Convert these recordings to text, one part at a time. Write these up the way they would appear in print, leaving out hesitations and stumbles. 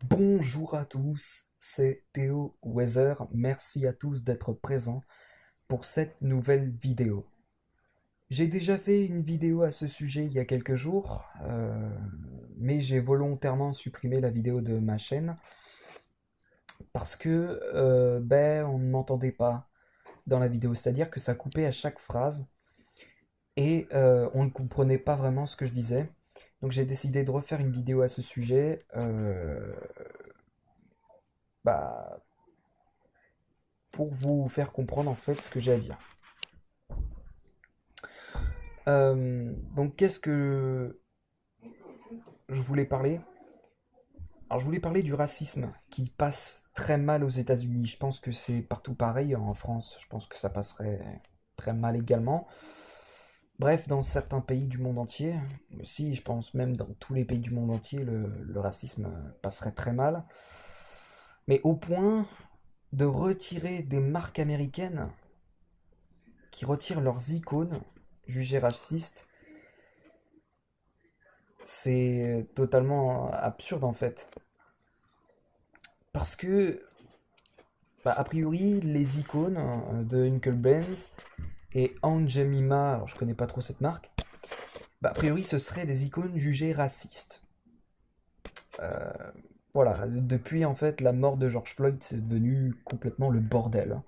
Bonjour à tous, c'est Théo Weather. Merci à tous d'être présents pour cette nouvelle vidéo. J'ai déjà fait une vidéo à ce sujet il y a quelques jours, mais j'ai volontairement supprimé la vidéo de ma chaîne parce que on ne m'entendait pas dans la vidéo, c'est-à-dire que ça coupait à chaque phrase et on ne comprenait pas vraiment ce que je disais. Donc j'ai décidé de refaire une vidéo à ce sujet. Bah, pour vous faire comprendre en fait ce que j'ai à dire. Donc qu'est-ce que je voulais parler? Alors je voulais parler du racisme qui passe très mal aux États-Unis. Je pense que c'est partout pareil en France. Je pense que ça passerait très mal également. Bref, dans certains pays du monde entier, aussi je pense même dans tous les pays du monde entier, le racisme passerait très mal. Mais au point de retirer des marques américaines qui retirent leurs icônes jugées racistes. C'est totalement absurde en fait. Parce que, a priori, les icônes de Benz et Aunt Jemima, alors je connais pas trop cette marque, a priori ce seraient des icônes jugées racistes. Euh, voilà, depuis en fait la mort de George Floyd, c'est devenu complètement le bordel.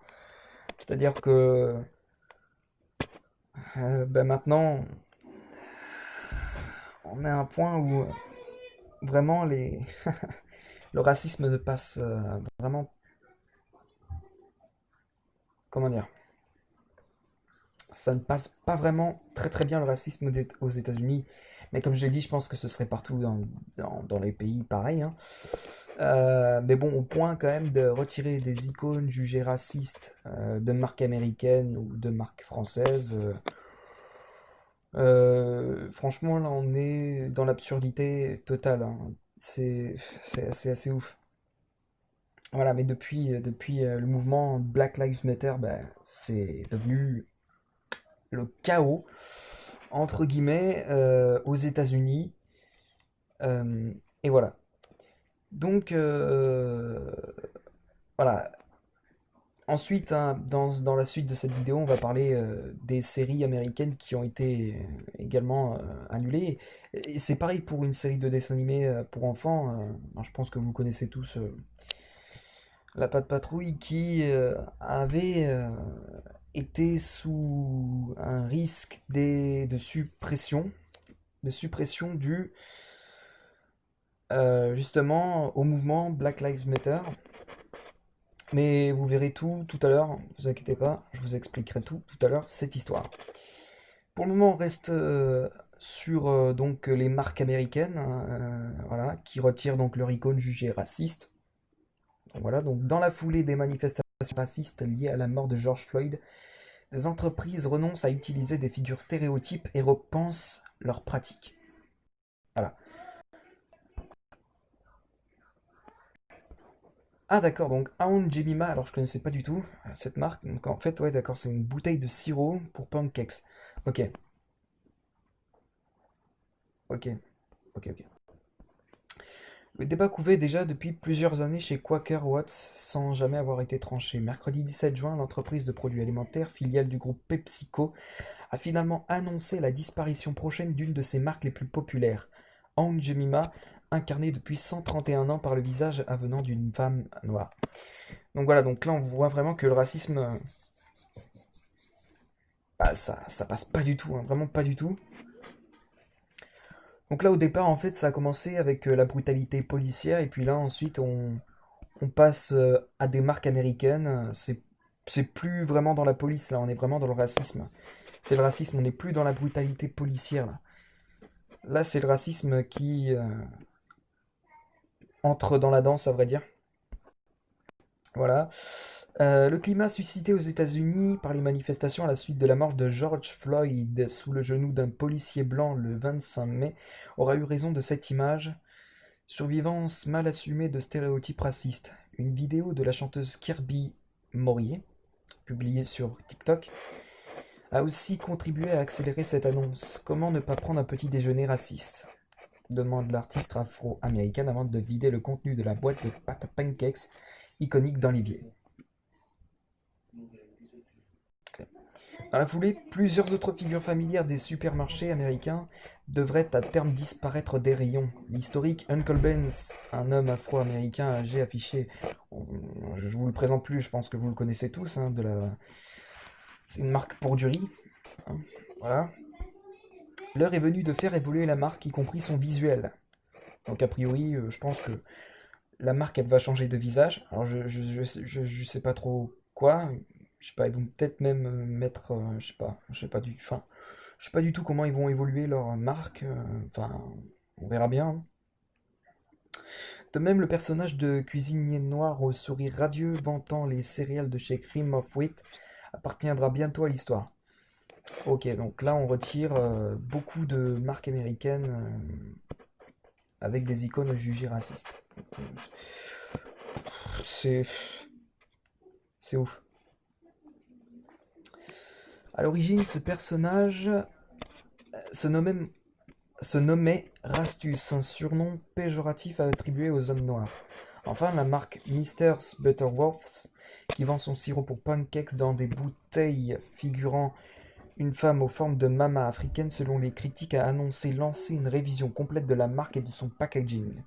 C'est-à-dire que maintenant, on est à un point où vraiment le racisme ne passe vraiment, comment dire, ça ne passe pas vraiment très très bien le racisme aux États-Unis, mais comme je l'ai dit, je pense que ce serait partout dans les pays pareil, hein. Mais bon, au point quand même de retirer des icônes jugées racistes de marques américaines ou de marques françaises. Franchement, là, on est dans l'absurdité totale, hein. C'est assez ouf. Voilà, mais depuis le mouvement Black Lives Matter, c'est devenu le chaos, entre guillemets, aux États-Unis. Et voilà. Donc, voilà. Ensuite, hein, dans la suite de cette vidéo, on va parler des séries américaines qui ont été également annulées. Et c'est pareil pour une série de dessins animés pour enfants. Je pense que vous connaissez tous La Patte Patrouille qui avait été sous un risque de suppression due justement au mouvement Black Lives Matter. Mais vous verrez tout à l'heure, ne vous inquiétez pas, je vous expliquerai tout à l'heure cette histoire. Pour le moment, on reste sur donc les marques américaines, hein, voilà, qui retirent donc leur icône jugée raciste. Donc, voilà, donc dans la foulée des manifestations racistes liées à la mort de George Floyd, les entreprises renoncent à utiliser des figures stéréotypes et repensent leurs pratiques. Voilà. Ah d'accord, donc Aunt Jemima, alors je connaissais pas du tout cette marque. Donc en fait, ouais d'accord, c'est une bouteille de sirop pour pancakes. Ok, ok, ok. Le débat couvait déjà depuis plusieurs années chez Quaker Oats sans jamais avoir été tranché. Mercredi 17 juin, l'entreprise de produits alimentaires, filiale du groupe PepsiCo, a finalement annoncé la disparition prochaine d'une de ses marques les plus populaires, Aunt Jemima, incarnée depuis 131 ans par le visage avenant d'une femme noire. Donc voilà, donc là on voit vraiment que le racisme, ça passe pas du tout, hein, vraiment pas du tout. Donc là au départ en fait ça a commencé avec la brutalité policière et puis là ensuite on passe à des marques américaines. C'est plus vraiment dans la police là, on est vraiment dans le racisme. C'est le racisme, on n'est plus dans la brutalité policière là. Là c'est le racisme qui entre dans la danse à vrai dire. Voilà. Le climat suscité aux États-Unis par les manifestations à la suite de la mort de George Floyd sous le genou d'un policier blanc le 25 mai aura eu raison de cette image. Survivance mal assumée de stéréotypes racistes. Une vidéo de la chanteuse Kirby Morier, publiée sur TikTok, a aussi contribué à accélérer cette annonce. Comment ne pas prendre un petit déjeuner raciste? demande l'artiste afro-américaine avant de vider le contenu de la boîte de pâte à pancakes iconique dans l'évier. Dans la foulée, plusieurs autres figures familières des supermarchés américains devraient à terme disparaître des rayons. L'historique Uncle Ben's, un homme afro-américain âgé affiché, je vous le présente plus, je pense que vous le connaissez tous, hein, c'est une marque pour du riz, hein, voilà. L'heure est venue de faire évoluer la marque, y compris son visuel. Donc a priori, je pense que la marque, elle va changer de visage. Alors je sais pas trop quoi. Je sais pas, ils vont peut-être même mettre, je sais pas enfin, je sais pas du tout comment ils vont évoluer leur marque. Enfin, on verra bien, hein. De même, le personnage de cuisinier noir au sourire radieux vantant les céréales de chez Cream of Wheat appartiendra bientôt à l'histoire. Ok, donc là on retire beaucoup de marques américaines avec des icônes jugées racistes. C'est c'est ouf. À l'origine, ce personnage se nommait, se nommait Rastus, un surnom péjoratif attribué aux hommes noirs. Enfin, la marque Mister's Butterworths, qui vend son sirop pour pancakes dans des bouteilles figurant une femme aux formes de mama africaine, selon les critiques, a annoncé lancer une révision complète de la marque et de son packaging.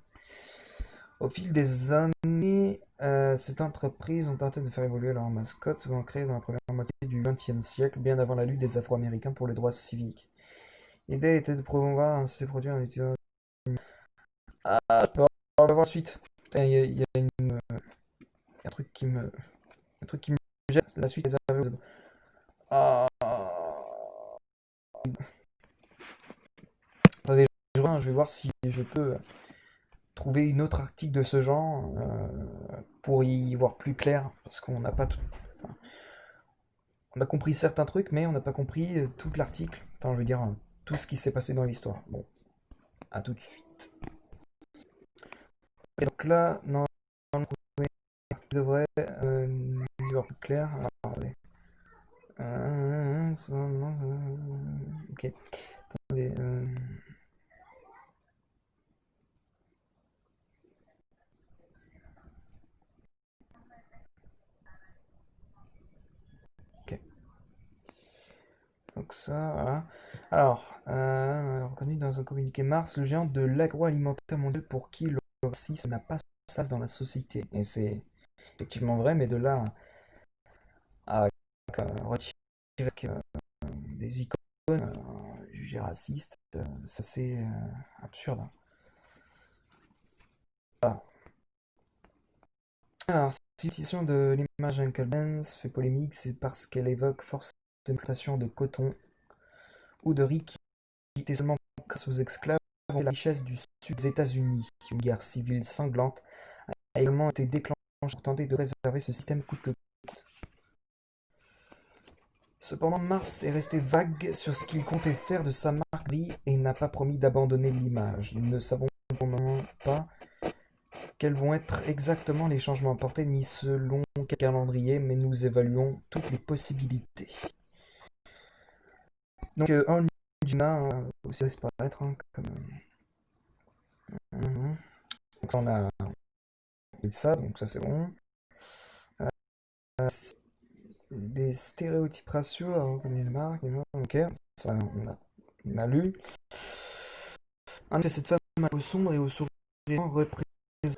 Au fil des années, cette entreprise ont tenté de faire évoluer leur mascotte, souvent créée dans la première moitié du XXe siècle, bien avant la lutte des Afro-Américains pour les droits civiques. L'idée était de promouvoir ces produits en utilisant... Ah, on va voir la suite. Putain, il y a un truc qui me... Un truc qui me jette. La suite des arrivées. Ah. Attendez, je vais voir si je peux trouver une autre article de ce genre pour y voir plus clair. Parce qu'on n'a pas tout... enfin, on a compris certains trucs, mais on n'a pas compris tout l'article. Enfin, je veux dire, tout ce qui s'est passé dans l'histoire. Bon, à tout de suite. Et donc là, non, on devrait y voir plus clair. Alors, attendez. Ok, attendez. Ok, donc ça, voilà. Alors, reconnu dans un communiqué Mars, le géant de l'agroalimentaire mondial pour qui le racisme n'a pas sa place dans la société. Et c'est effectivement vrai, mais de là à retirer des icônes jugées racistes, ça c'est absurde, hein. Voilà. Alors, cette utilisation de l'image Uncle Ben's fait polémique, c'est parce qu'elle évoque forcément des importations de coton ou de riz qui étaient seulement grâce aux esclaves la richesse du sud des États-Unis. Une guerre civile sanglante a également été déclenchée pour tenter de préserver ce système coûte que coûte. Cependant, Mars est resté vague sur ce qu'il comptait faire de sa marque riz et n'a pas promis d'abandonner l'image. Nous ne savons pour le moment pas quels vont être exactement les changements apportés ni selon quel calendrier, mais nous évaluons toutes les possibilités. Donc, Anjuna aussi disparaître, hein, comme. Donc, ça, on a dit ça, donc ça c'est bon. Euh, des stéréotypes raciaux à reconnaître une marque, ok, ça on a lu. En effet, cette femme à peau sombre et au sourire représente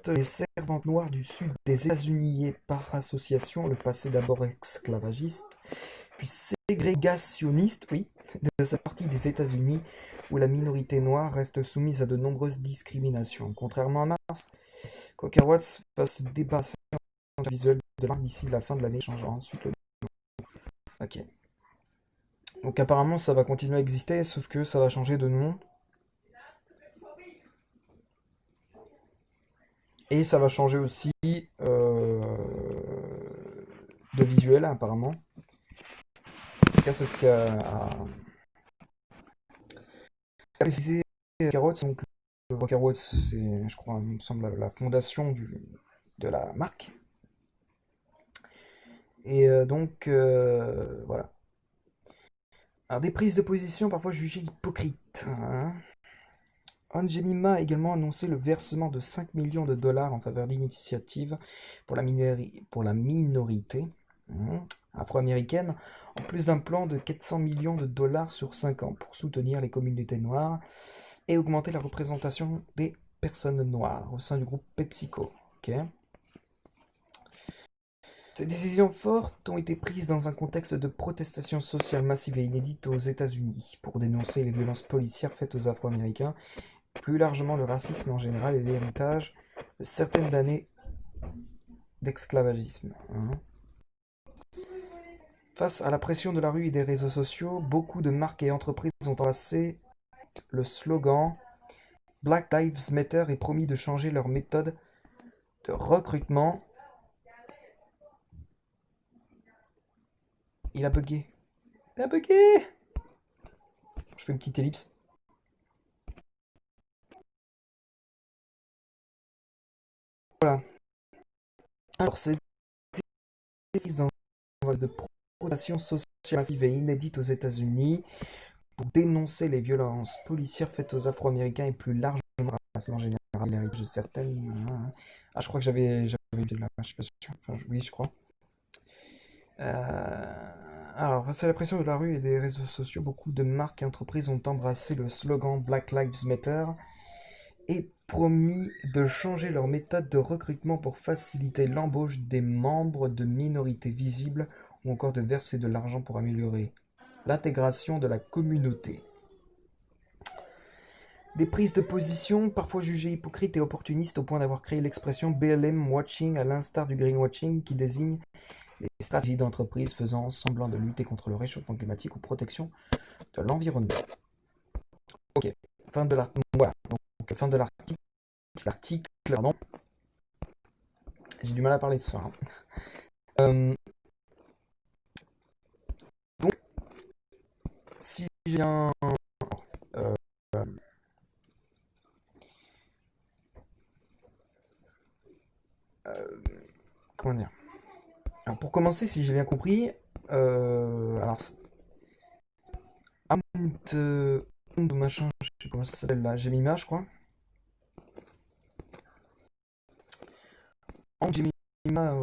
les servantes noires du sud des États-Unis et par association le passé d'abord esclavagiste, puis ségrégationniste, oui, de cette partie des États-Unis où la minorité noire reste soumise à de nombreuses discriminations. Contrairement à Mars, Quaker Watts va se débarrasser visuel de l'arc d'ici la fin de l'année, changera ensuite le nom. Ok. Donc apparemment ça va continuer à exister, sauf que ça va changer de nom. Et ça va changer aussi de visuel apparemment. En tout cas c'est ce qu'a précisé Carrots. Donc le Carrots c'est je crois il me semble la fondation de la marque. Et donc voilà. Alors des prises de position parfois jugées hypocrites, hein. Aunt Jemima a également annoncé le versement de 5 millions de dollars en faveur d'initiatives pour la minorité afro-américaine, en plus d'un plan de 400 millions de dollars sur 5 ans pour soutenir les communautés noires et augmenter la représentation des personnes noires au sein du groupe PepsiCo. Ok. Ces décisions fortes ont été prises dans un contexte de protestation sociale massive et inédite aux États-Unis pour dénoncer les violences policières faites aux Afro-Américains, plus largement le racisme en général et l'héritage de certaines années d'esclavagisme. Face à la pression de la rue et des réseaux sociaux, beaucoup de marques et entreprises ont embrassé le slogan Black Lives Matter et promis de changer leur méthode de recrutement. Il a bugué. Il a bugué. Je fais une petite ellipse. Voilà. Alors, c'est dans un de protestation sociale massive et inédite aux États-Unis pour dénoncer les violences policières faites aux Afro-Américains et plus largement racisme en général, l'héritage de certaines. Ah, je crois que j'avais dit là, je suis pas sûr. Enfin, oui, je crois. Alors, face à la pression de la rue et des réseaux sociaux, beaucoup de marques et entreprises ont embrassé le slogan Black Lives Matter et promis de changer leur méthode de recrutement pour faciliter l'embauche des membres de minorités visibles ou encore de verser de l'argent pour améliorer l'intégration de la communauté. Des prises de position parfois jugées hypocrites et opportunistes au point d'avoir créé l'expression BLM watching à l'instar du greenwashing qui désigne les stratégies d'entreprise faisant semblant de lutter contre le réchauffement climatique ou protection de l'environnement. Ok, fin de l'article. Voilà, donc fin de l'article. L'article, pardon. J'ai du mal à parler ce soir. Euh, donc, si j'ai un. euh, euh, comment dire. Alors, pour commencer, si j'ai bien compris, alors, Amount, machin, je sais comment ça s'appelle là, Jemima, je crois. Aunt Jemima,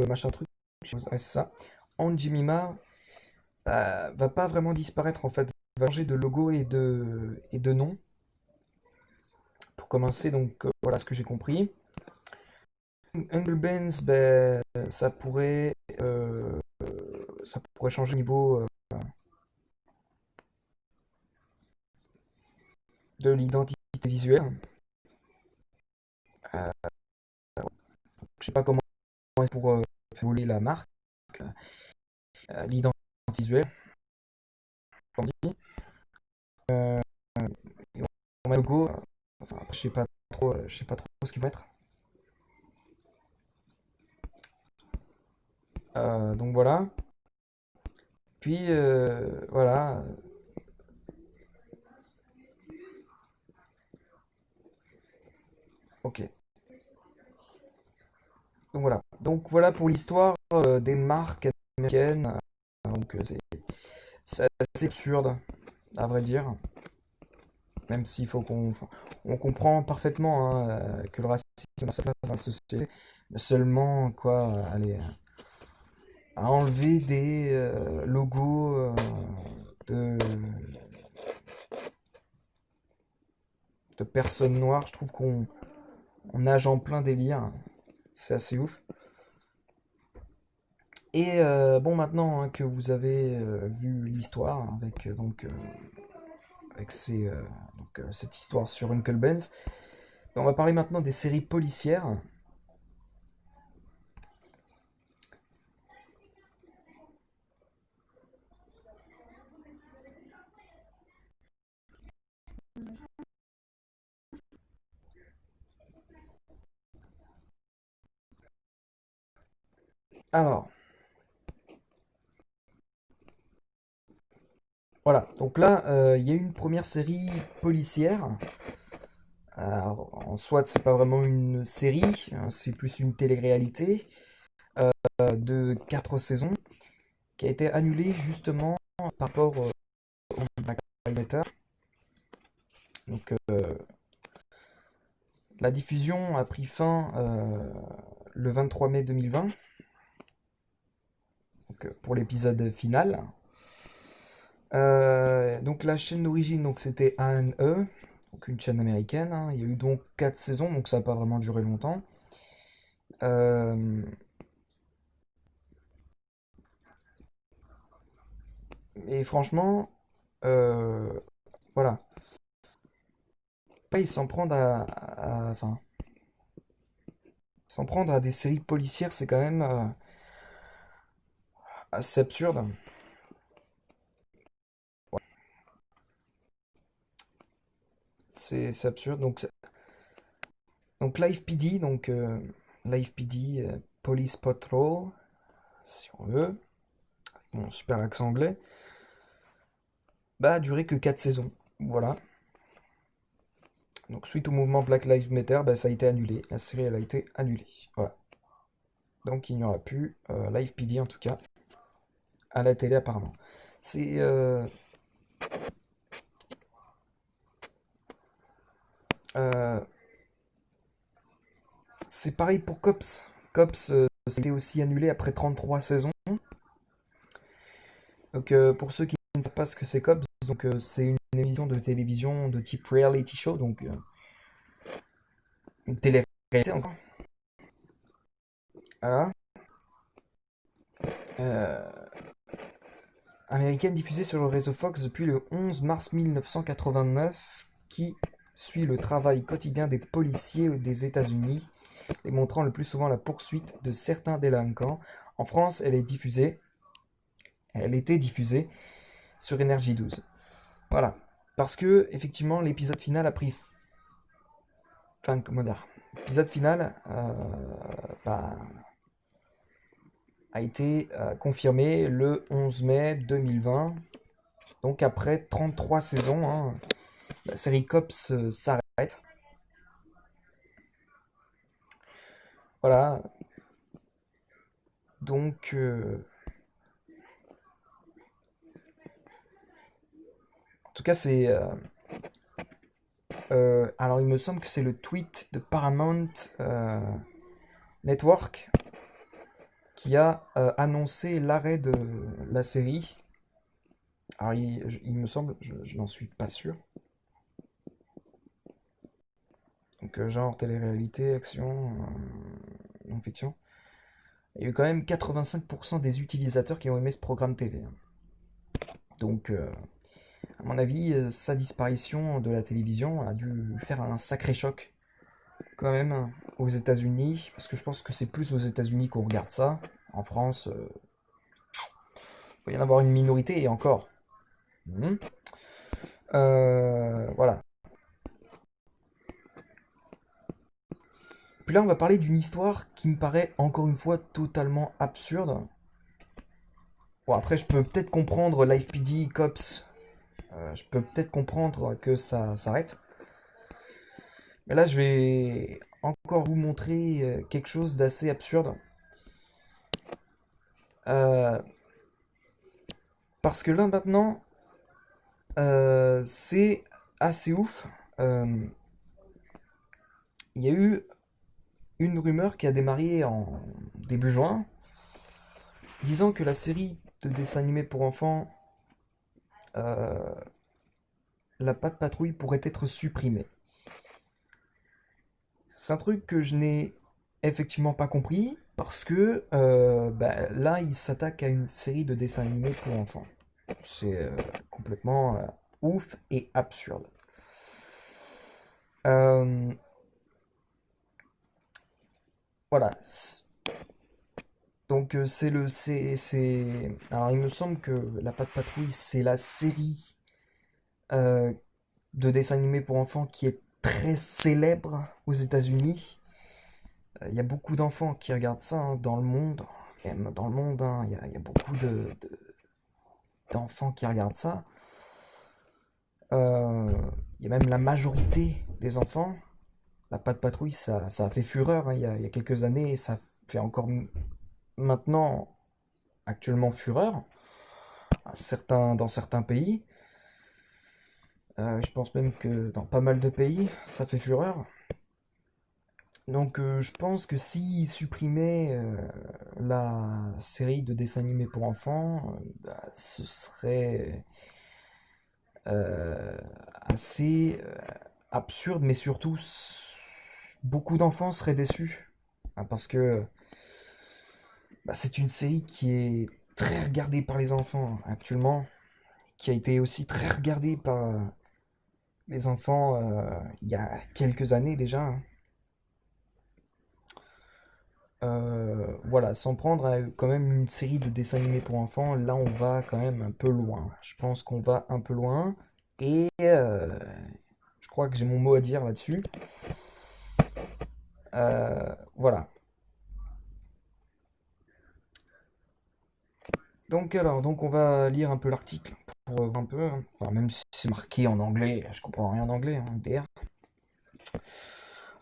machin truc, ouais, c'est ça. Aunt Jemima va pas vraiment disparaître en fait, va changer de logo et de nom. Pour commencer, donc voilà ce que j'ai compris. Uncle Ben's, ben, ça pourrait changer au niveau de l'identité visuelle. Euh, je sais pas comment est pour faire évoluer la marque, l'identité visuelle, comme dit. Euh, on met le logo, enfin, je sais pas trop ce qu'ils vont mettre. Donc voilà. Puis voilà. Ok. Donc voilà pour l'histoire des marques américaines. Donc c'est assez absurde, à vrai dire. Même s'il faut on comprend parfaitement hein, que le racisme a sa place dans la société, mais seulement quoi, aller à enlever des logos de, de personnes noires, je trouve qu'on nage en plein délire. C'est assez ouf. Et bon, maintenant hein, que vous avez vu l'histoire avec cette histoire sur Uncle Ben's, on va parler maintenant des séries policières. Alors, voilà. Donc là, il y a eu une première série policière. Alors, en soi, c'est pas vraiment une série, hein, c'est plus une télé-réalité de 4 saisons qui a été annulée justement par rapport au Black Lives Matter. Donc, la diffusion a pris fin le 23 mai 2020, donc, pour l'épisode final. Donc la chaîne d'origine, donc c'était A&E, donc une chaîne américaine, hein. Il y a eu donc 4 saisons, donc ça n'a pas vraiment duré longtemps. Euh, et franchement, euh, voilà, pas ils s'en prendre enfin, s'en prendre à des séries policières, c'est quand même assez absurde. C'est absurde. Donc Live PD, donc Live PD, Police Patrol, si on veut, bon, super accent anglais, bah a duré que 4 saisons. Voilà. Donc suite au mouvement Black Lives Matter, bah, ça a été annulé. La série elle a été annulée. Voilà. Donc il n'y aura plus Live PD en tout cas à la télé apparemment. C'est euh, c'est pareil pour Cops. Cops c'était aussi annulé après 33 saisons. Donc pour ceux qui ne savent pas ce que c'est Cops, donc c'est une émission de télévision de type reality show, donc une télé-réalité encore. Voilà. Euh, américaine diffusée sur le réseau Fox depuis le 11 mars 1989, qui suit le travail quotidien des policiers des États-Unis, les montrant le plus souvent la poursuite de certains délinquants. En France, elle était diffusée sur Énergie 12. Voilà. Parce que, effectivement, l'épisode final a pris. Enfin, comment dire. L'épisode final bah, a été confirmé le 11 mai 2020. Donc, après 33 saisons, hein, la série Cops s'arrête. Voilà. Donc, en tout cas, c'est. Alors, il me semble que c'est le tweet de Paramount Network qui a annoncé l'arrêt de la série. Alors, il me semble, je n'en suis pas sûr. Donc, genre télé-réalité, action, non-fiction. Il y a eu quand même 85% des utilisateurs qui ont aimé ce programme TV, hein. Donc, à mon avis, sa disparition de la télévision a dû faire un sacré choc quand même hein, aux États-Unis, parce que je pense que c'est plus aux États-Unis qu'on regarde ça. En France, il peut y en avoir une minorité et encore. Mhm. Voilà. Puis là, on va parler d'une histoire qui me paraît encore une fois totalement absurde. Bon, après, je peux peut-être comprendre l'IFPD, Cops, je peux peut-être comprendre que ça s'arrête. Mais là, je vais encore vous montrer quelque chose d'assez absurde. Euh, parce que là, maintenant, c'est assez ouf. Euh, Il y a eu une rumeur qui a démarré en début juin, disant que la série de dessins animés pour enfants, euh, La Patte Patrouille, pourrait être supprimée. C'est un truc que je n'ai effectivement pas compris, parce que bah, là, il s'attaque à une série de dessins animés pour enfants. C'est complètement ouf et absurde. Euh, voilà. Donc c'est le alors il me semble que La Patte Patrouille c'est la série euh, de dessins animés pour enfants qui est très célèbre aux États-Unis. Il y a beaucoup d'enfants qui regardent ça hein, dans le monde. Même dans le monde, hein, il y a beaucoup d'enfants qui regardent ça. Euh, il y a même la majorité des enfants. La Patte Patrouille, ça a fait fureur hein, il y a quelques années et ça fait encore maintenant actuellement fureur dans certains pays. Je pense même que dans pas mal de pays, ça fait fureur. Donc je pense que s'ils supprimaient la série de dessins animés pour enfants, bah, ce serait euh, assez absurde, mais surtout beaucoup d'enfants seraient déçus. Hein, parce que bah, c'est une série qui est très regardée par les enfants actuellement, qui a été aussi très regardée par les enfants il y a quelques années déjà. Hein. Voilà, sans prendre à quand même une série de dessins animés pour enfants, là on va quand même un peu loin. Je pense qu'on va un peu loin et je crois que j'ai mon mot à dire là-dessus. Voilà. Donc on va lire un peu l'article pour voir un peu, hein. Enfin, même si c'est marqué en anglais, je comprends rien en anglais, hein, DR.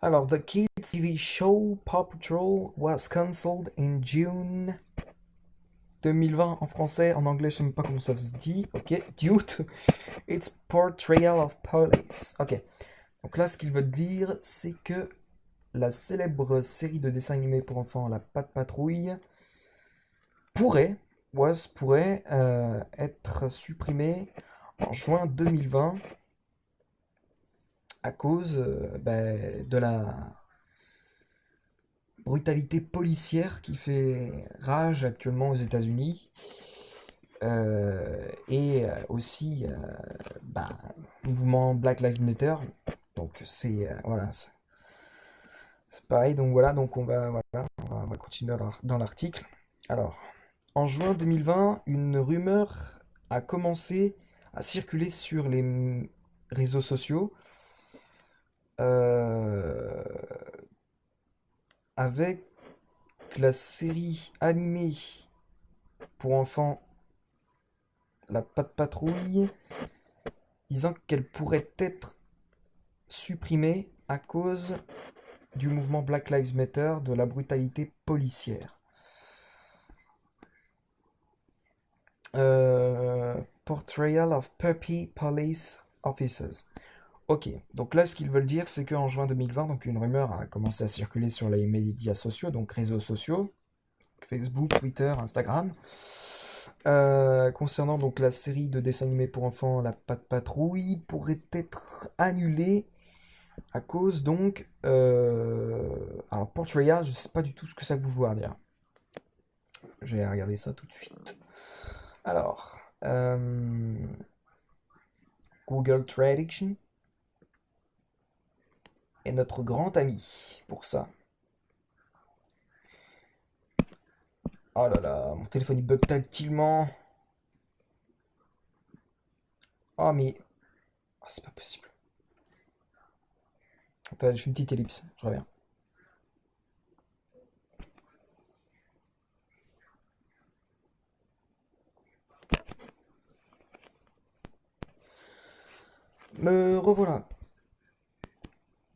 Alors, the kids TV show Paw Patrol was cancelled in June 2020 en français, en anglais je sais même pas comment ça se dit, ok, due to its portrayal of police. Ok, donc là ce qu'il veut dire c'est que la célèbre série de dessins animés pour enfants La Patte Patrouille pourrait, pourrait être supprimée en juin 2020 à cause de la brutalité policière qui fait rage actuellement aux États-Unis et aussi bah, mouvement Black Lives Matter. Donc c'est voilà, c'est pareil. Donc voilà, donc on va continuer dans l'article. Alors, en juin 2020, une rumeur a commencé à circuler sur les réseaux sociaux euh, avec la série animée pour enfants La Patte Patrouille, disant qu'elle pourrait être supprimée à cause du mouvement Black Lives Matter, de la brutalité policière. Portrayal of Puppy Police Officers. Ok, donc là ce qu'ils veulent dire c'est qu'en juin 2020, donc une rumeur a commencé à circuler sur les médias sociaux, donc réseaux sociaux, Facebook, Twitter, Instagram, concernant donc la série de dessins animés pour enfants La Patte Patrouille pourrait être annulée à cause donc... alors Portrayal, je sais pas du tout ce que ça veut vouloir dire. Je vais regarder ça tout de suite. Alors, Google Traduction est notre grand ami pour ça. Oh là là, mon téléphone il bug tellement. Oh mais... oh, c'est pas possible. Attends, je fais une petite ellipse, je reviens. Me revoilà.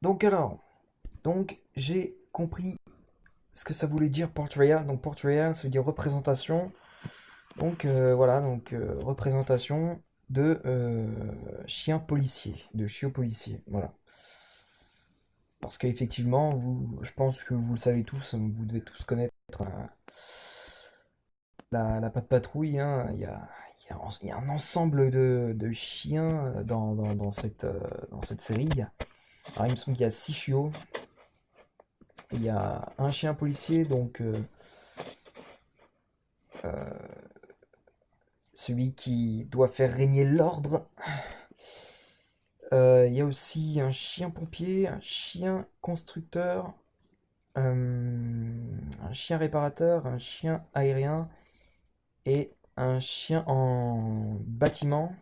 Donc alors, donc j'ai compris ce que ça voulait dire portrayal. Donc portrayal, ça veut dire représentation. Donc voilà, donc représentation de chiens policiers, de chiots policiers. Voilà. Parce qu'effectivement, je pense que vous le savez tous, vous devez tous connaître la patte patrouille. Hein. Il y a un ensemble de chiens dans cette série. Alors il me semble qu'il y a 6 chiots. Il y a un chien policier, donc celui qui doit faire régner l'ordre. Il y a aussi un chien pompier, un chien constructeur, un chien réparateur, un chien aérien et un chien en bâtiment.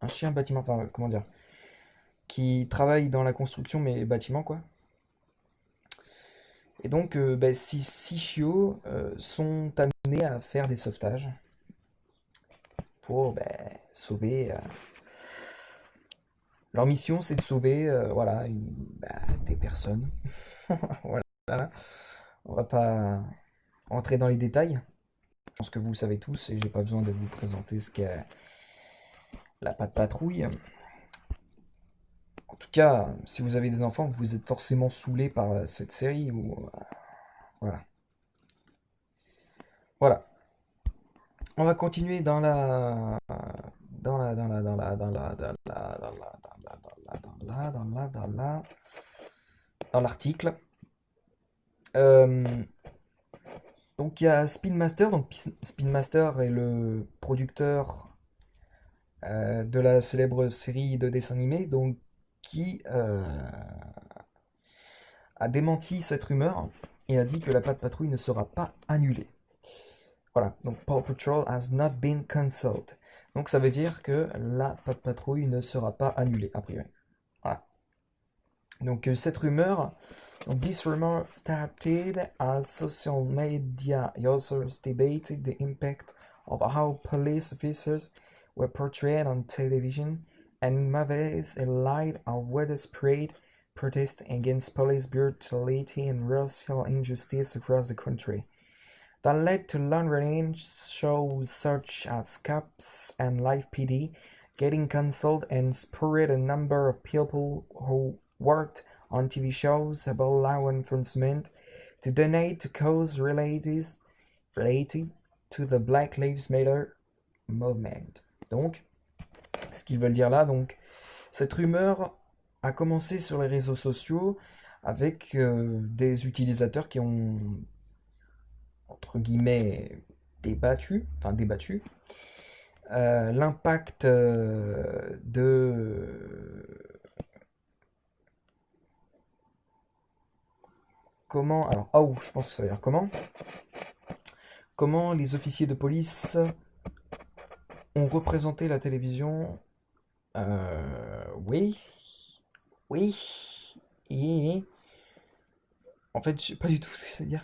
Un chien bâtiment, enfin, comment dire, qui travaille dans la construction, mais bâtiment, quoi. Et donc, ces 6 chiots sont amenés à faire des sauvetages pour sauver. Leur mission, c'est de sauver voilà, des personnes. Voilà. On va pas entrer dans les détails. Je pense que vous le savez tous et j'ai pas besoin de vous présenter La Patte Patrouille. En tout cas, si vous avez des enfants, vous êtes forcément saoulés par cette série. Voilà. Voilà. On va continuer dans la dans la dans la dans la dans la dans la dans la dans la dans la dans la dans la dans la dans l'article. Euh, donc il y a Spin Master. Donc Spin Master est le producteur de la célèbre série de dessins animés, donc qui a démenti cette rumeur et a dit que la Patte Patrouille ne sera pas annulée. Voilà, donc Paw Patrol has not been cancelled. Donc ça veut dire que la Patte Patrouille ne sera pas annulée, a priori. Voilà. Donc cette rumeur, donc this rumor started as social media users debated the impact of how police officers were portrayed on television and movies in light of widespread protest against police brutality and racial injustice across the country. That led to long-running shows such as Cops and Live PD getting cancelled and spurred a number of people who worked on TV shows about law enforcement to donate to causes related to the Black Lives Matter movement. Donc, ce qu'ils veulent dire là, donc, cette rumeur a commencé sur les réseaux sociaux avec des utilisateurs qui ont entre guillemets débattu l'impact de comment alors je pense que ça veut dire comment les officiers de police ont représenté la télévision. Oui, oui, et en fait je sais pas du tout ce que ça veut dire.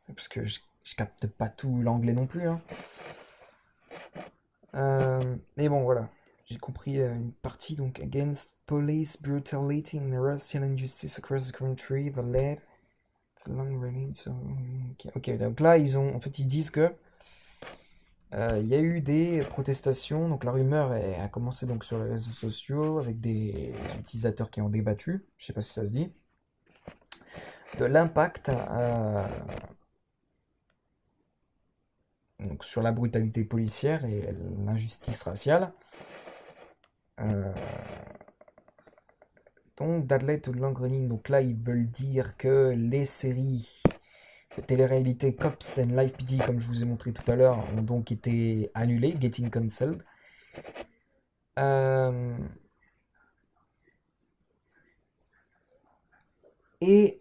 C'est parce que je capte pas tout l'anglais non plus, hein. Mais bon, voilà. J'ai compris une partie, donc, against police brutality and racial injustice across the country, the led to long running. So, ok, donc là, en fait, ils disent que il y a eu des protestations. Donc, la rumeur a commencé donc sur les réseaux sociaux avec des utilisateurs qui ont débattu. Je sais pas si ça se dit. De l'impact donc sur la brutalité policière et l'injustice raciale. Euh, donc, that led to long running. Donc là, ils veulent dire que les séries de télé-réalité Cops and Live PD, comme je vous ai montré tout à l'heure, ont donc été annulées, getting cancelled. Euh, et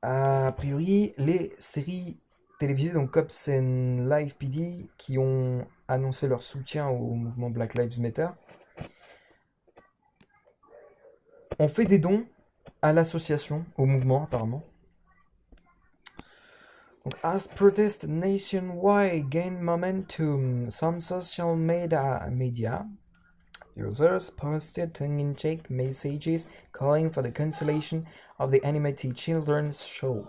a priori, les séries télévisées, donc Cops and Live PD, qui ont annoncé leur soutien au mouvement Black Lives Matter, ont fait des dons à l'association, au mouvement apparemment. Donc, as protests nationwide gain momentum, some social media users posted tongue-in-cheek messages calling for the cancellation of the animated children's show.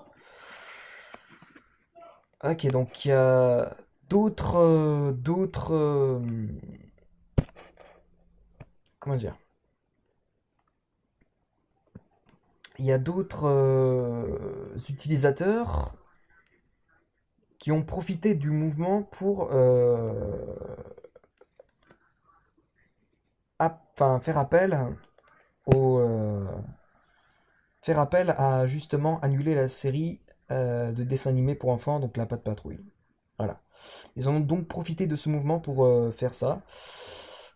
Ok, donc il y a comment dire? Il y a d'autres utilisateurs qui ont profité du mouvement pour enfin, au, euh, faire appel à justement annuler la série de dessins animés pour enfants, donc la Patte Patrouille. Voilà. Ils ont donc profité de ce mouvement pour faire ça.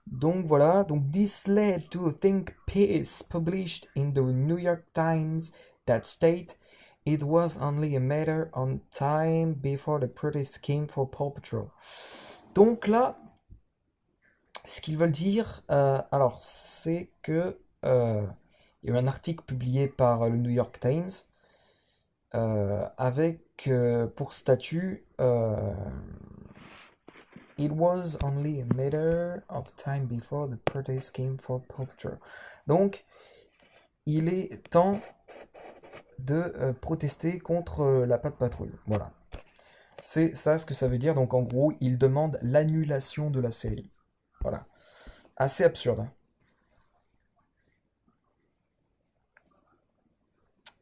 Donc voilà, donc this led to a think piece published in the New York Times that state it was only a matter of time before the protests came for Paw Patrol. Donc là, ce qu'ils veulent dire, alors c'est que il y a eu un article publié par le New York Times avec pour statut It was only a matter of time before the protests came for Paw Patrol. Donc, il est temps de protester contre la Patte Patrouille. Voilà. C'est ça ce que ça veut dire. Donc, en gros, il demande l'annulation de la série. Voilà. assez absurde.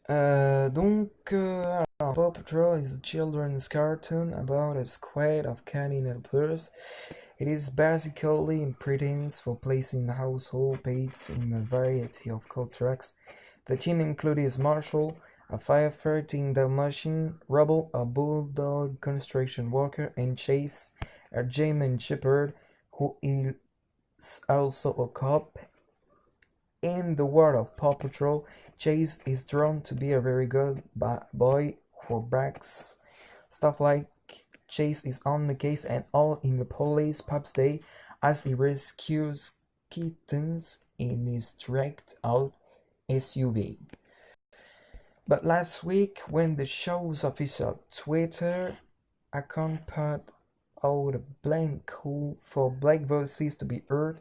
Alors, Paw Patrol is a children's cartoon about a squad of canine helpers. It is basically imprints for placing household pets in a variety of contracts. The team includes Marshall, a firefighting Dalmatian, Rubble, a bulldog construction worker, and Chase, a German shepherd, who is also a cop. In the world of Paw Patrol, Chase is drawn to be a very good boy who breaks stuff like Chase is on the case and all in the police pub's day as he rescues kittens in his dragged out SUV. But last week, when the show's official Twitter account put out a blank call for black voices to be heard,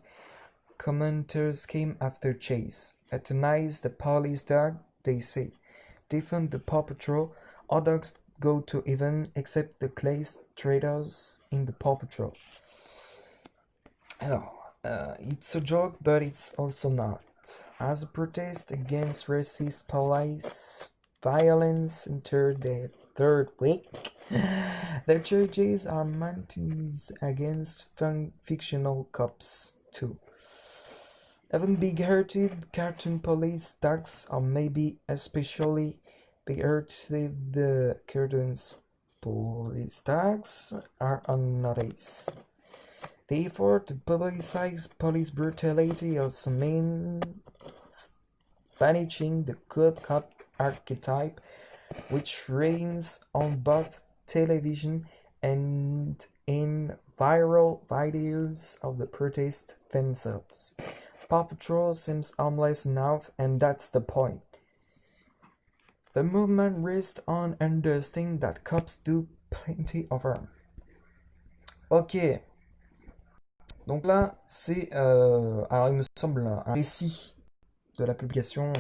commenters came after Chase. Euthanize the police dog, they say. Defund the Paw Patrol. All dogs go to heaven except the class traders in the Paw Patrol. Alors, it's a joke, but it's also not. As a protest against racist police violence entered their third week, the churches are mountains against fictional cops, too. Even big-hearted cartoon police dogs, or maybe especially big-hearted cartoons police dogs, are on notice. The effort to publicize police brutality also means banishing the good cop archetype, which reigns on both television and in viral videos of the protests themselves. Paw Patrol seems harmless enough, and that's the point. The movement rests on understanding that cops do plenty of harm. Ok, donc là, c'est, alors il me semble, un récit de la publication,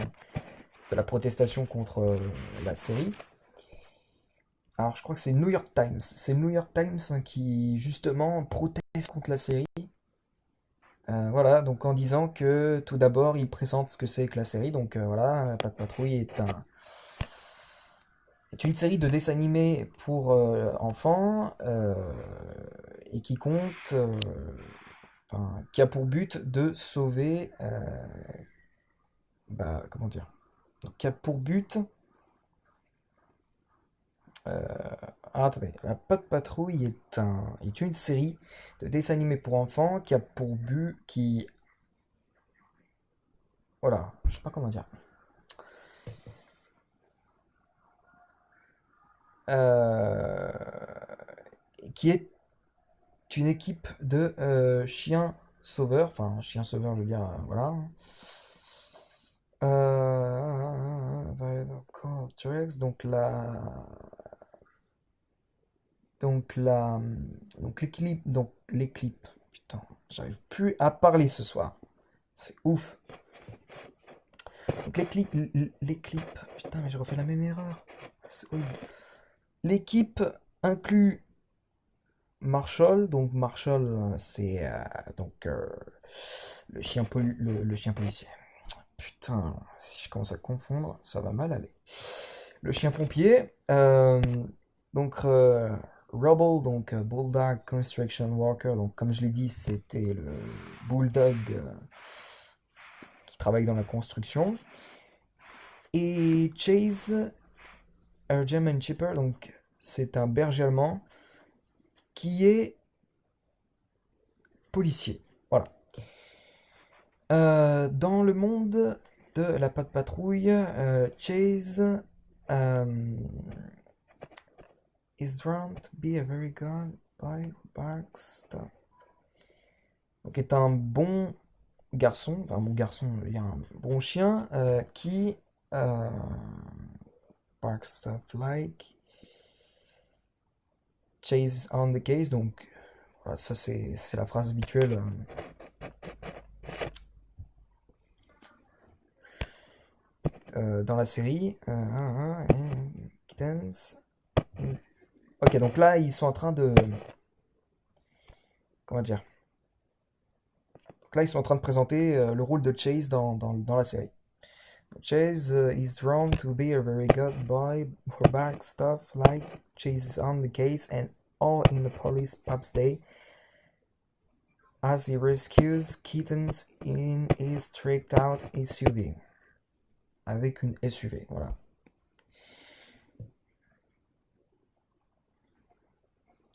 de la protestation contre la série. Alors je crois que c'est New York Times. C'est New York Times hein, qui justement proteste contre la série. Voilà, donc en disant que tout d'abord il présente ce que c'est que la série. Donc voilà, La Patte Patrouille est une série de dessins animés pour enfants et qui compte, enfin, qui a pour but de sauver, comment dire, donc, qui a pour but, attendez, La Patte Patrouille est une série de dessins animés pour enfants qui a pour but, voilà, je sais pas comment dire. Euh, qui est une équipe de chiens sauveurs, enfin chiens sauveurs, je veux dire, voilà. Donc la, donc les clips, putain, j'arrive plus à parler ce soir, c'est ouf. Donc les clips, putain, mais je refais la même erreur, c'est horrible. L'équipe inclut Marshall, donc Marshall, c'est le chien policier. Putain, si je commence à confondre, ça va mal aller. Le chien pompier, donc Rubble, donc Bulldog Construction Worker, donc comme je l'ai dit, c'était le bulldog qui travaille dans la construction. Et Chase, un German Shepherd, donc c'est un berger allemand qui est policier. Voilà. Dans le monde de la Patte Patrouille, Chase is drawn to be a very good boy who barks stuff. Donc est un bon garçon, enfin bon garçon, il y a un bon chien qui barks stuff like Chase on the case. Donc voilà, ça c'est la phrase habituelle. Dans la série. Kittens. Ok, donc là, ils sont en train de... Comment dire? Donc là, ils sont en train de présenter le rôle de Chase dans la série. Chase is drawn to be a very good boy for bad stuff like Chase is on the case and all in the police pubs day as he rescues kittens in his tricked out SUV. Avec une SUV, voilà.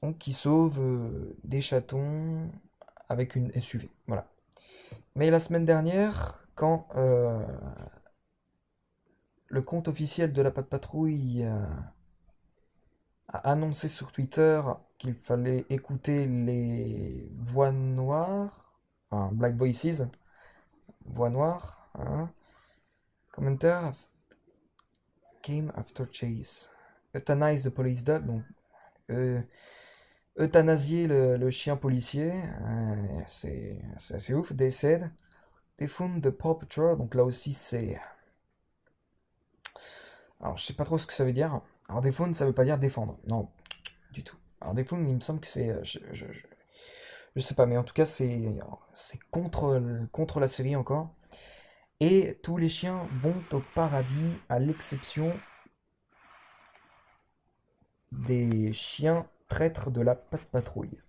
Donc qui sauve des chatons avec une SUV, voilà. Mais la semaine dernière, quand le compte officiel de la Patte Patrouille a annoncé sur Twitter qu'il fallait écouter les voix noires, enfin Black Voices, voix noires, hein, commentaire came after Chase. Euthanize the police dog, donc euthanasier le chien policier, c'est assez ouf. They said, they found the Paw Patrol, donc là aussi c'est... Alors je sais pas trop ce que ça veut dire. Alors défendre ça veut pas dire défendre, non, du tout. Alors défendre il me semble que c'est... je sais pas, mais en tout cas c'est contre la série encore. Et tous les chiens vont au paradis à l'exception des chiens traîtres de la Patte Patrouille.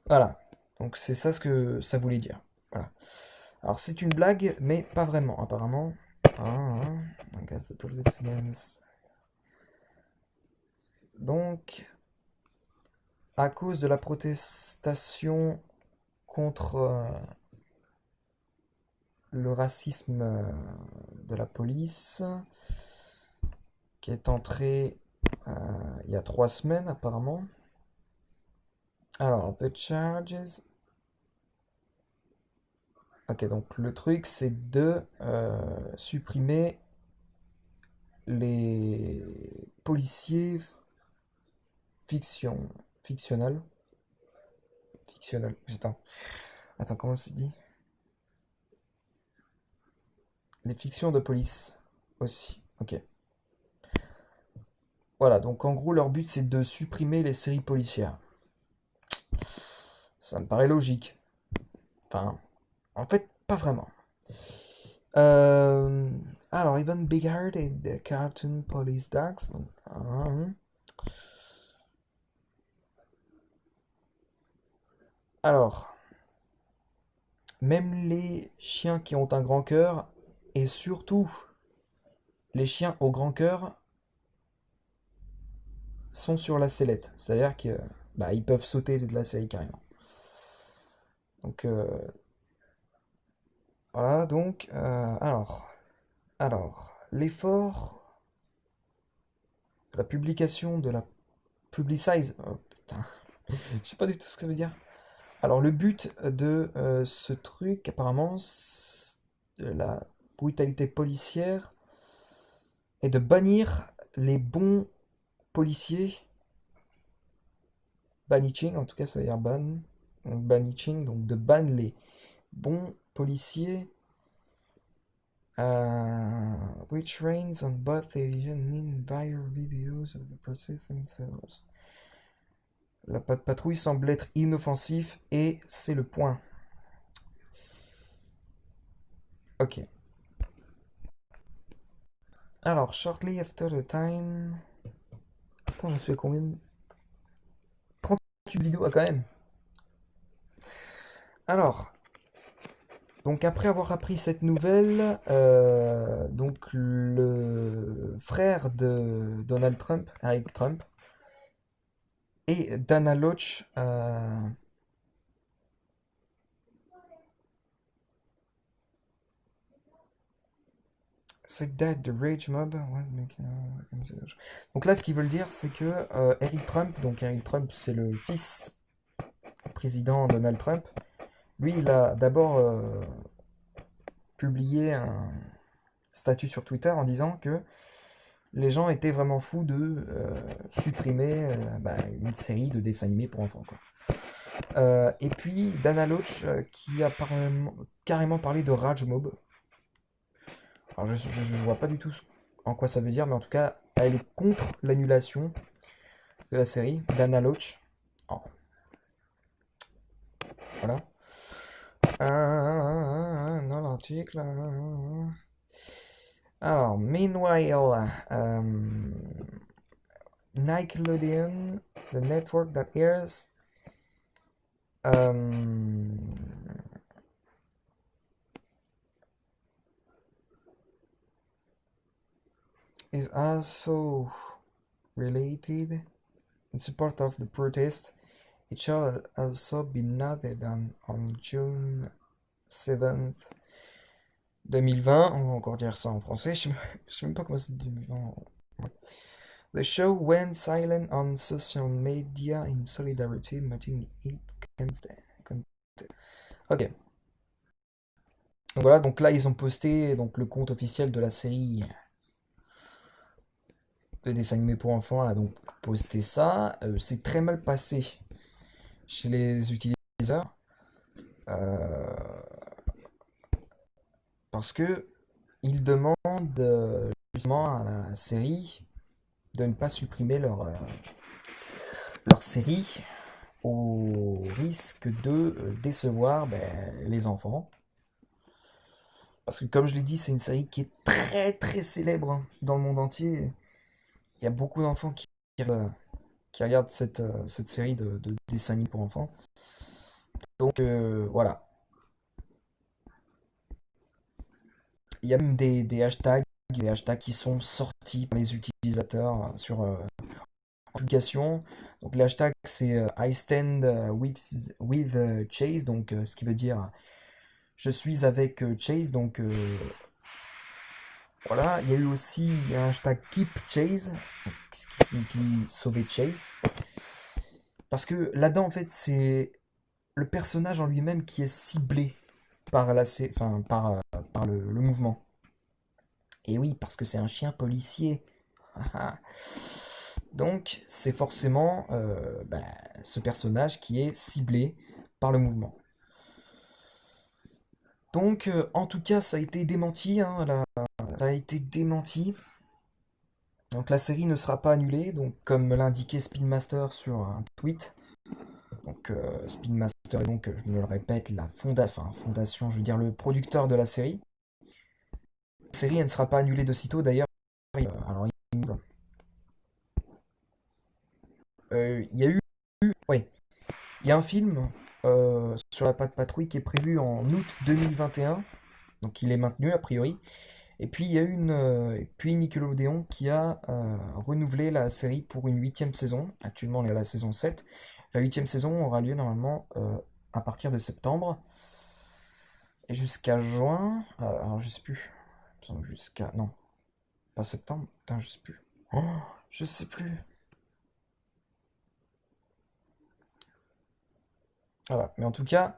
Voilà. Donc c'est ça ce que ça voulait dire. Voilà. Alors c'est une blague, mais pas vraiment, apparemment. Donc, à cause de la protestation contre le racisme de la police, qui est entrée il y a 3 semaines apparemment. Alors, the charges. Ok, donc le truc c'est de supprimer les policiers fictionnels. Fictionnels, putain. Attends, comment c'est dit? Les fictions de police aussi. Ok. Voilà, donc en gros leur but c'est de supprimer les séries policières. Ça me paraît logique. Enfin, en fait, pas vraiment. Euh, alors, Even Big Heart et The Cartoon Police Dogs. Donc, alors, même les chiens qui ont un grand cœur, et surtout les chiens au grand cœur, sont sur la sellette. C'est-à-dire que bah, ils peuvent sauter de la série carrément. Donc voilà, donc alors l'effort, la publication de la Publicize, oh putain, je sais pas du tout ce que ça veut dire. Alors le but de ce truc, apparemment, la brutalité policière, est de bannir les bons policiers. Banishing, en tout cas ça veut dire ban. Donc banishing, donc de ban les bons policiers. Which rains on both Asian in viral videos of the process themselves. La patrouille semble être inoffensif et c'est le point. Ok. Alors, shortly after the time. Attends, on se fait combien? 38 vidéos, ah, quand même. Alors, donc après avoir appris cette nouvelle, donc le frère de Donald Trump, Eric Trump, et Dana Loach, c'est that the rage mob. Donc là, ce qu'ils veulent dire, c'est que Eric Trump, donc Eric Trump, c'est le fils du président Donald Trump. Lui, il a d'abord publié un statut sur Twitter en disant que les gens étaient vraiment fous de supprimer une série de dessins animés pour enfants, quoi. Et puis Dana Loach qui a carrément parlé de Rage Mob. Alors je ne vois pas du tout en quoi ça veut dire, mais en tout cas, elle est contre l'annulation de la série. Dana Loach. Oh. Voilà. Dans l'article. Alors, meanwhile, Nickelodeon, the network that airs, um, is also related in support of the protest. It shall also be noted on June 7th, 2020, on va encore dire ça en français, je sais même pas comment c'est 2020. The show went silent on social media in solidarity, noting it can't. Ok. Donc voilà, donc là ils ont posté donc le compte officiel de la série de dessin animé pour enfants a donc posté ça. C'est très mal passé chez les utilisateurs euh, parce que ils demandent justement à la série de ne pas supprimer leur série au risque de décevoir les enfants. Parce que comme je l'ai dit, c'est une série qui est très très célèbre hein, dans le monde entier. Il y a beaucoup d'enfants qui regardent cette série de dessins animés pour enfants. Donc voilà. Il y a même des hashtags qui sont sortis par les utilisateurs sur l'application. Donc le hashtag c'est I stand with Chase, donc ce qui veut dire je suis avec Chase. Donc voilà, il y a eu aussi un hashtag Keep Chase, ce qui signifie sauver Chase. Parce que là-dedans, en fait, c'est le personnage en lui-même qui est ciblé par, par le mouvement. Et oui, parce que c'est un chien policier. Donc, c'est forcément ce personnage qui est ciblé par le mouvement. Donc, en tout cas, ça a été démenti. Hein, ça a été démenti. Donc, la série ne sera pas annulée. Donc, comme l'indiquait Spin Master sur un tweet. Donc, Spin Master est donc, je me le répète, fondation, je veux dire le producteur de la série. La série, elle ne sera pas annulée de sitôt. D'ailleurs, alors, il y a eu, ouais, il y a un film sur la patte patrouille qui est prévu en août 2021. Donc, il est maintenu a priori. Et puis il y a puis Nickelodeon qui a renouvelé la série pour une huitième saison. Actuellement, on est à la saison 7. La huitième saison aura lieu normalement à partir de septembre et jusqu'à juin. Alors je sais plus. Jusqu'à non, pas septembre. Putain, je sais plus. Oh, je sais plus. Voilà. Mais en tout cas,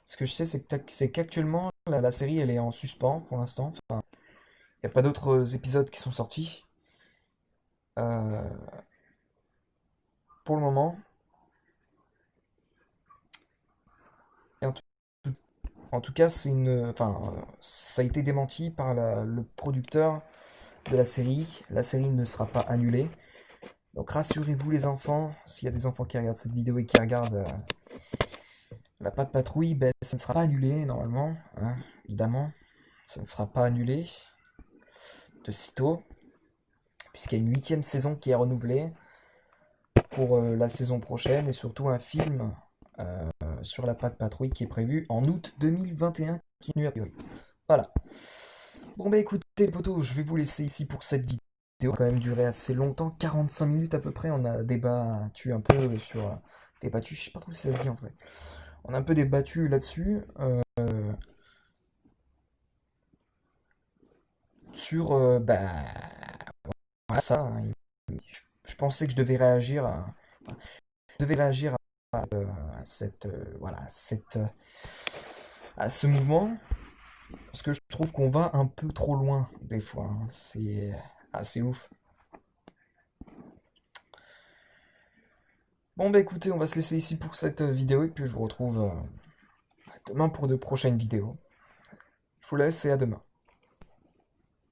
ce que je sais, c'est qu'actuellement la série elle est en suspens pour l'instant. Enfin, il n'y a pas d'autres épisodes qui sont sortis euh, pour le moment. Et en tout cas, ça a été démenti par le producteur de la série. La série ne sera pas annulée. Donc rassurez-vous les enfants, s'il y a des enfants qui regardent cette vidéo et qui regardent la patte patrouille, ça ne sera pas annulé normalement, hein, évidemment. Ça ne sera pas annulé de sitôt, puisqu'il y a une huitième saison qui est renouvelée pour la saison prochaine et surtout un film sur la patte patrouille qui est prévu en août 2021 qui est nu a priori. Voilà. Bon bah écoutez les potos, je vais vous laisser ici pour cette vidéo. Elle a quand même duré assez longtemps, 45 minutes à peu près. On a débattu un peu sur... débattu, je sais pas trop si ça se dit en vrai. On a un peu débattu là-dessus. Sur... voilà ça. Hein. Je pensais que je devais réagir à cette... voilà, à ce mouvement. Parce que je trouve qu'on va un peu trop loin des fois. Hein. C'est assez ouf. Bon bah écoutez, on va se laisser ici pour cette vidéo et puis je vous retrouve demain pour de prochaines vidéos. Je vous laisse et à demain.